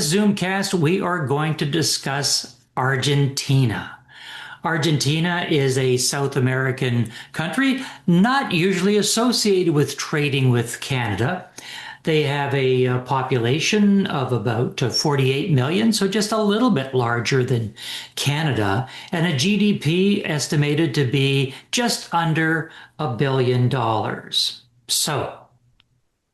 this Zoomcast, we are going to discuss Argentina. Argentina is a South American country not usually associated with trading with Canada. They have a population of about 48 million, so just a little bit larger than Canada, and a GDP estimated to be just under $1 billion. So,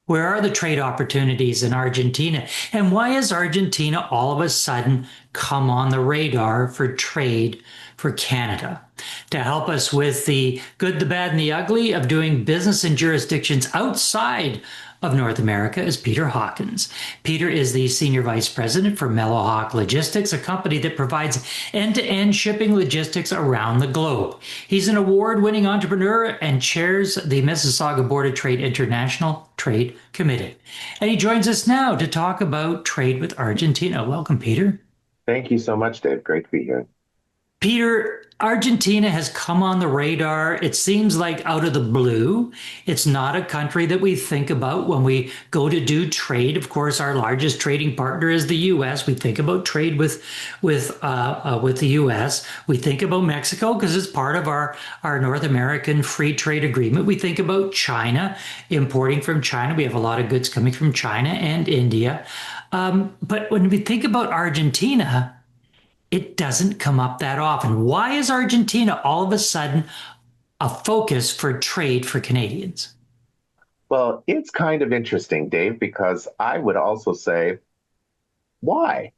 where are the trade opportunities in Argentina? And why has Argentina all of a sudden come on the radar for trade for Canada? To help us with the good, the bad, and the ugly of doing business in jurisdictions outside of North America is Peter Hawkins. Peter is the Senior Vice President for Mellowhawk Logistics, a company that provides end-to-end shipping logistics around the globe. He's an award-winning entrepreneur and chairs the Mississauga Board of Trade International Trade Committee. And he joins us now to talk about trade with Argentina. Welcome, Peter. Thank you so much, Dave. Great to be here. Peter, Argentina has come on the radar. It seems like out of the blue. It's not a country that we think about when we go to do trade. Of course, our largest trading partner is the U.S. We think about trade with the U.S. We think about Mexico because it's part of our North American free trade agreement. We think about China, importing from China. We have a lot of goods coming from China and India. But when we think about Argentina, it doesn't come up that often. Why is Argentina all of a sudden a focus for trade for Canadians? Well, it's kind of interesting, Dave, because I would also say, why?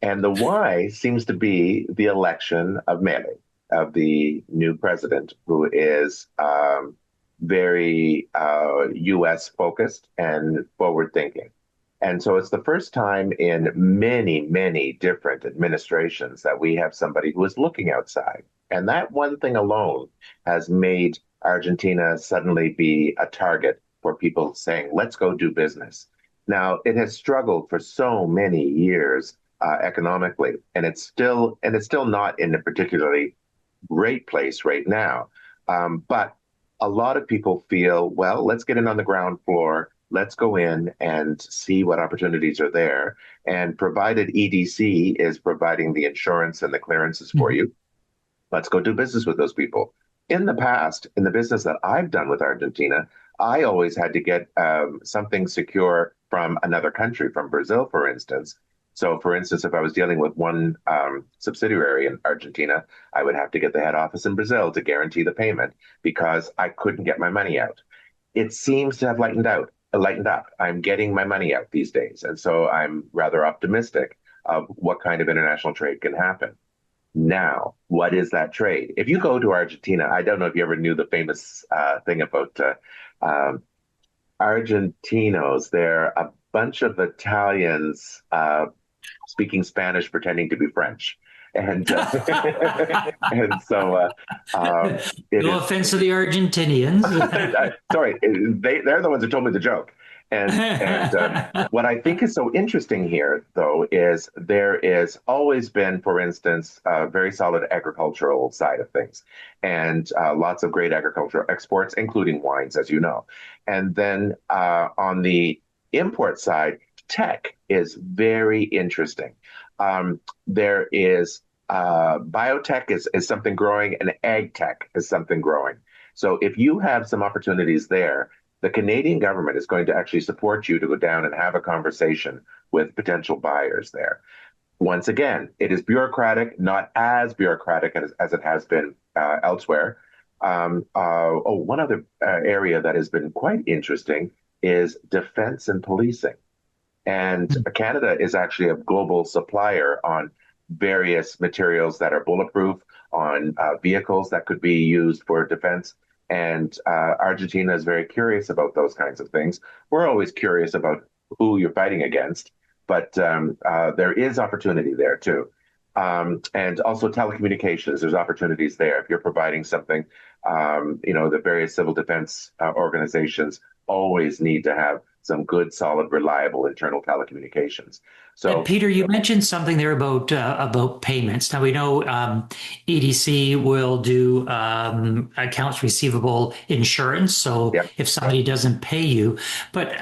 And the why seems to be the election of Milei, of the new president, who is very US focused and forward thinking. And so it's the first time in many, many different administrations that we have somebody who is looking outside. And that one thing alone has made Argentina suddenly be a target for people saying, let's go do business. Now, it has struggled for so many years economically, and it's still not in a particularly great place right now. But a lot of people feel, well, let's get in on the ground floor. Let's go in and see what opportunities are there. And provided EDC is providing the insurance and the clearances for you, let's go do business with those people. In the past, in the business that I've done with Argentina, I always had to get something secure from another country, from Brazil, for instance. So, for instance, if I was dealing with one subsidiary in Argentina, I would have to get the head office in Brazil to guarantee the payment because I couldn't get my money out. It seems to have lightened up. I'm getting my money out these days. And so I'm rather optimistic of what kind of international trade can happen. Now, what is that trade? If you go to Argentina, I don't know if you ever knew the famous thing about Argentinos. They're a bunch of Italians speaking Spanish, pretending to be French. And and so no offense to the Argentinians. Sorry, they're the ones who told me the joke. And what I think is so interesting here, though, is there is always been, for instance, a very solid agricultural side of things, and lots of great agricultural exports, including wines, as you know. And then on the import side, tech is very interesting. There is biotech is something growing, and ag tech is something growing. So if you have some opportunities there, the Canadian government is going to actually support you to go down and have a conversation with potential buyers there. Once again, it is bureaucratic, not as bureaucratic as it has been elsewhere. One other area that has been quite interesting is defense and policing. And Canada is actually a global supplier on various materials that are bulletproof, on vehicles that could be used for defense. And Argentina is very curious about those kinds of things. We're always curious about who you're fighting against, but there is opportunity there too. And also telecommunications, there's opportunities there. If you're providing something, the various civil defense organizations always need to have some good, solid, reliable internal telecommunications. And So Peter, you mentioned something there about payments. Now we know EDC will do accounts receivable insurance. So yeah. if somebody doesn't pay you, but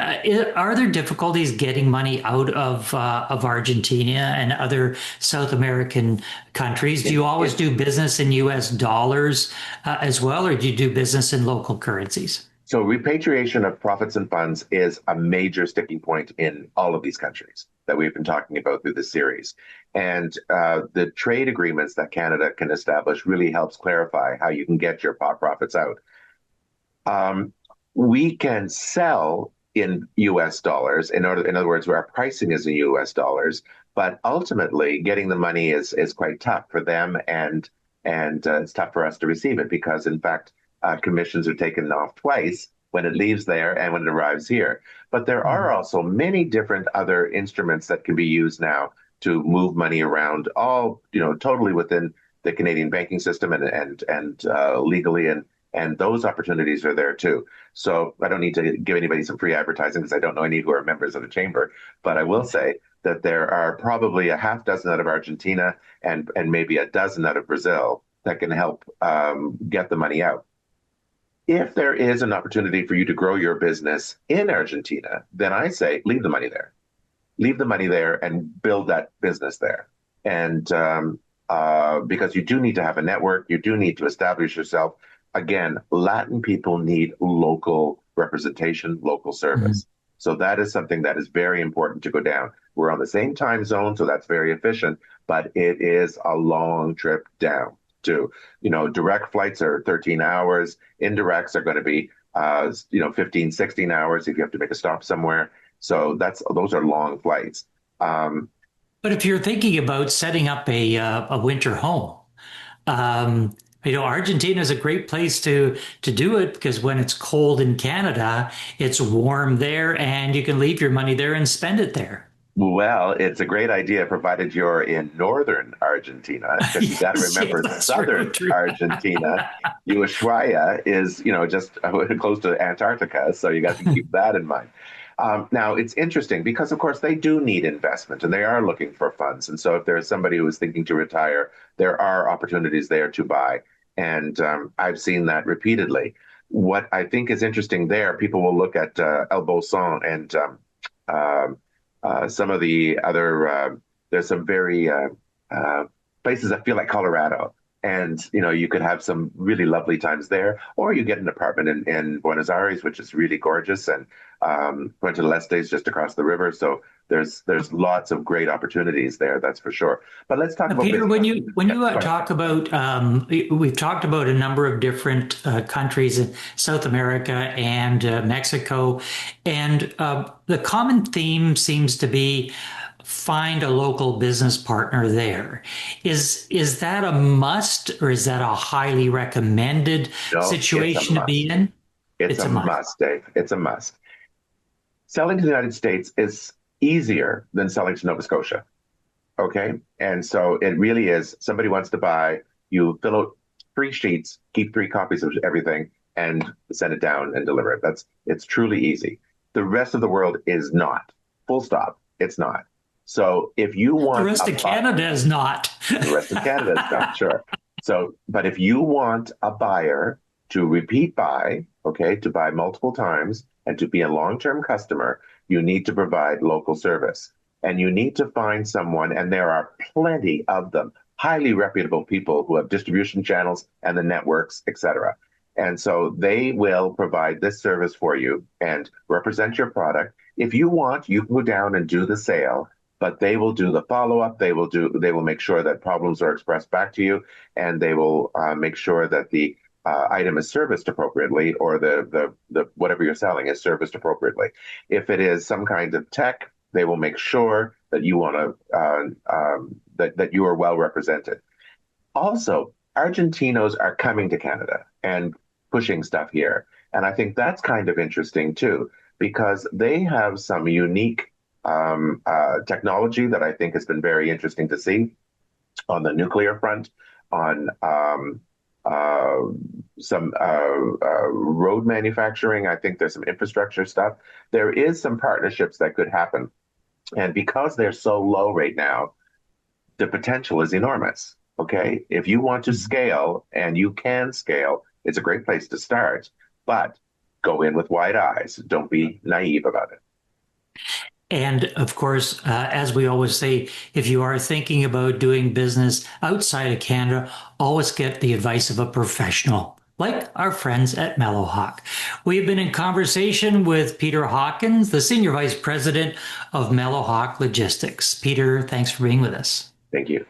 are there difficulties getting money out of Argentina and other South American countries? Do you always do business in U.S. dollars as well, or do you do business in local currencies? So repatriation of profits and funds is a major sticking point in all of these countries that we've been talking about through this series. And the trade agreements that Canada can establish really helps clarify how you can get your profits out. Um, we can sell in US dollars in other words, where our pricing is in US dollars, but ultimately getting the money is quite tough for them and it's tough for us to receive it because in fact commissions are taken off twice when it leaves there and when it arrives here. But there are Mhm. also many different other instruments that can be used now to move money around, all totally within the Canadian banking system and legally, and those opportunities are there too. So I don't need to give anybody some free advertising because I don't know any who are members of the chamber, but I will say that there are probably a half dozen out of Argentina and maybe a dozen out of Brazil that can help get the money out. If there is an opportunity for you to grow your business in Argentina, then I say leave the money there. Leave the money there and build that business there. And because you do need to have a network, you do need to establish yourself. Again, Latin people need local representation, local Mhm. service. So that is something that is very important to go down. We're on the same time zone, so that's very efficient, but it is a long trip down too. Direct flights are 13 hours. Indirects are going to be, 15, 16 hours if you have to make a stop somewhere. So those are long flights. Um, But if you're thinking about setting up a winter home, um, Argentina is a great place to do it because when it's cold in Canada, it's warm there, and you can leave your money there and spend it there. well, it's a great idea provided you're in northern Argentina, because you got to Yes, yes, remember that's true, southern true. Argentina, Ushuaia is, just close to Antarctica, so you got to keep that in mind. Now, it's interesting because, of course, they do need investment and they are looking for funds. And so, if there's somebody who is thinking to retire, there are opportunities there to buy. And I've seen that repeatedly. What I think is interesting there, people will look at El Bolson and um, some of the other, there's some very uh, places that feel like Colorado. And you could have some really lovely times there, or you get an apartment in Buenos Aires, which is really gorgeous, and Puente del Este is just across the river. So there's lots of great opportunities there, that's for sure. But let's talk about Peter, business. Yeah, when you go ahead. talk about, we've talked about a number of different countries in South America and Mexico, and the common theme seems to be find a local business partner there. Is that a must, or is that a highly recommended No, it's a situation to be must. in? It's It's a a must. must, Dave. It's a must. Selling to the United States is easier than selling to Nova Scotia. Okay. And so it really is somebody wants to buy, you fill out 3 sheets, keep 3 copies of everything, and send it down and deliver it. It's truly easy. The rest of the world is not. Full stop. It's not. So if you The want rest a of Canada is not. the rest of Canada is not, sure. So, but if you want a buyer to repeat buy, okay, to buy multiple times and to be a long-term customer, you need to provide local service. And you need to find someone, and there are plenty of them, highly reputable people who have distribution channels and the networks, etc. And so they will provide this service for you and represent your product. If you want, you can go down and do the sale, but they will do the follow up. They will make sure that problems are expressed back to you, and they will make sure that the item is serviced appropriately, or the whatever you're selling is serviced appropriately. If it is some kind of tech, they will make sure that you want to that you are well represented. Also, Argentinos are coming to Canada and pushing stuff here. And I think that's kind of interesting too, because they have some unique technology that I think has been very interesting to see on the nuclear front, on uh, some road manufacturing. I think there's some infrastructure stuff. There is some partnerships that could happen. And because they're so low right now, the potential is enormous. Okay. If you want to scale and you can scale, it's a great place to start, but go in with wide eyes. Don't be naive about it. And of course, as we always say, if you are thinking about doing business outside of Canada, always get the advice of a professional, like our friends at Mellowhawk. We've been in conversation with Peter Hawkins, the Senior Vice President of Mellowhawk Logistics. Peter, thanks for being with us. Thank you.